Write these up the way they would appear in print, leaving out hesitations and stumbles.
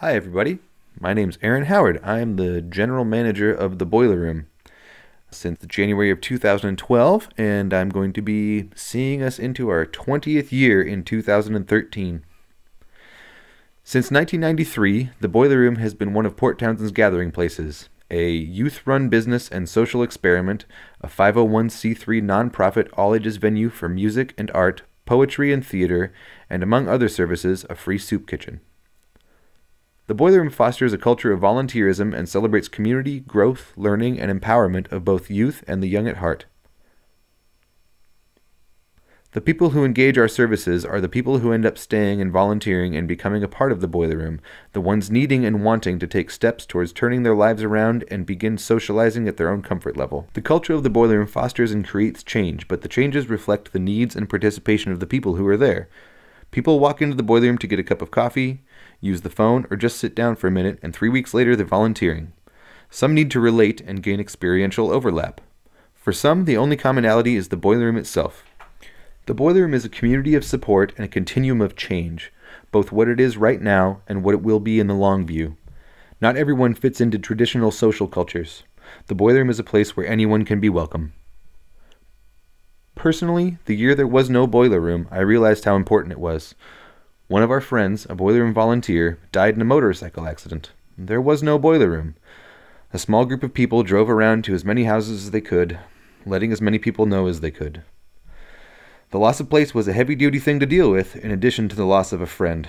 Hi everybody, my name's Aaron Howard. I am the general manager of the Boiler Room since January of 2012, and I'm going to be seeing us into our 20th year in 2013. Since 1993, the Boiler Room has been one of Port Townsend's gathering places, a youth-run business and social experiment, a 501c3 nonprofit all-ages venue for music and art, poetry and theater, and among other services, a free soup kitchen. The Boiler Room fosters a culture of volunteerism and celebrates community, growth, learning, and empowerment of both youth and the young at heart. The people who engage our services are the people who end up staying and volunteering and becoming a part of the Boiler Room, the ones needing and wanting to take steps towards turning their lives around and begin socializing at their own comfort level. The culture of the Boiler Room fosters and creates change, but the changes reflect the needs and participation of the people who are there. People walk into the Boiler Room to get a cup of coffee, use the phone, or just sit down for a minute, and 3 weeks later they're volunteering. Some need to relate and gain experiential overlap. For some, the only commonality is the Boiler Room itself. The Boiler Room is a community of support and a continuum of change, both what it is right now and what it will be in the long view. Not everyone fits into traditional social cultures. The Boiler Room is a place where anyone can be welcome. Personally, the year there was no Boiler Room, I realized how important it was. One of our friends, a Boiler Room volunteer, died in a motorcycle accident. There was no Boiler Room. A small group of people drove around to as many houses as they could, letting as many people know as they could. The loss of place was a heavy-duty thing to deal with, in addition to the loss of a friend.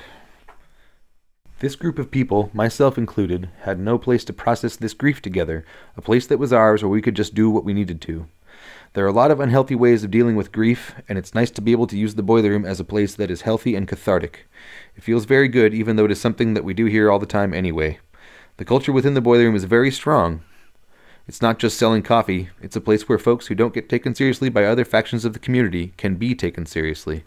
This group of people, myself included, had no place to process this grief together, a place that was ours where we could just do what we needed to. There are a lot of unhealthy ways of dealing with grief, and it's nice to be able to use the Boiler Room as a place that is healthy and cathartic. It feels very good, even though it is something that we do here all the time anyway. The culture within the Boiler Room is very strong. It's not just selling coffee, it's a place where folks who don't get taken seriously by other factions of the community can be taken seriously.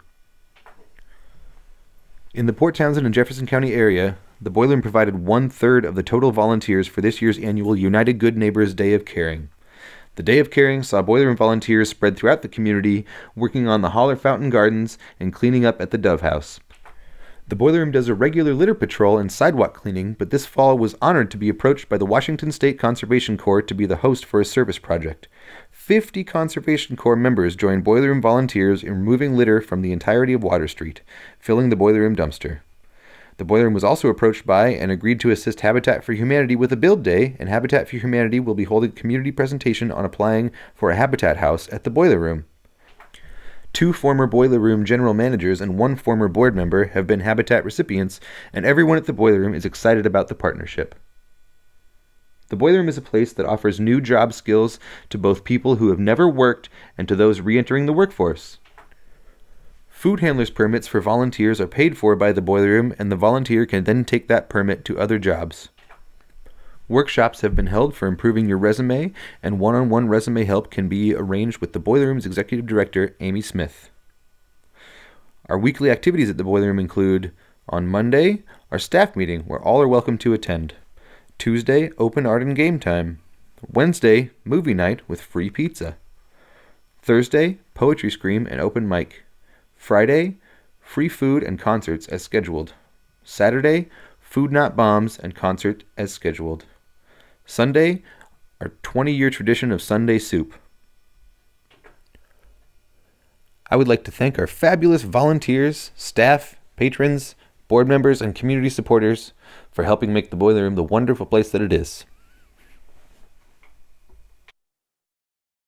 In the Port Townsend and Jefferson County area, the Boiler Room provided 1/3 of the total volunteers for this year's annual United Good Neighbors Day of Caring. The Day of Caring saw Boiler Room volunteers spread throughout the community, working on the Holler Fountain Gardens and cleaning up at the Dove House. The Boiler Room does a regular litter patrol and sidewalk cleaning, but this fall was honored to be approached by the Washington State Conservation Corps to be the host for a service project. 50 Conservation Corps members joined Boiler Room volunteers in removing litter from the entirety of Water Street, filling the Boiler Room dumpster. The Boiler Room was also approached by and agreed to assist Habitat for Humanity with a build day, and Habitat for Humanity will be holding a community presentation on applying for a Habitat house at the Boiler Room. 2 former Boiler Room general managers and 1 former board member have been Habitat recipients, and everyone at the Boiler Room is excited about the partnership. The Boiler Room is a place that offers new job skills to both people who have never worked and to those re-entering the workforce. Food handlers' permits for volunteers are paid for by the Boiler Room, and the volunteer can then take that permit to other jobs. Workshops have been held for improving your resume, and one-on-one resume help can be arranged with the Boiler Room's executive director, Amy Smith. Our weekly activities at the Boiler Room include, on Monday, our staff meeting, where all are welcome to attend. Tuesday, open art and game time. Wednesday, movie night with free pizza. Thursday, poetry scream and open mic. Friday, free food and concerts as scheduled. Saturday, food not bombs and concert as scheduled. Sunday, our 20-year tradition of Sunday soup. I would like to thank our fabulous volunteers, staff, patrons, board members, and community supporters for helping make the Boiler Room the wonderful place that it is.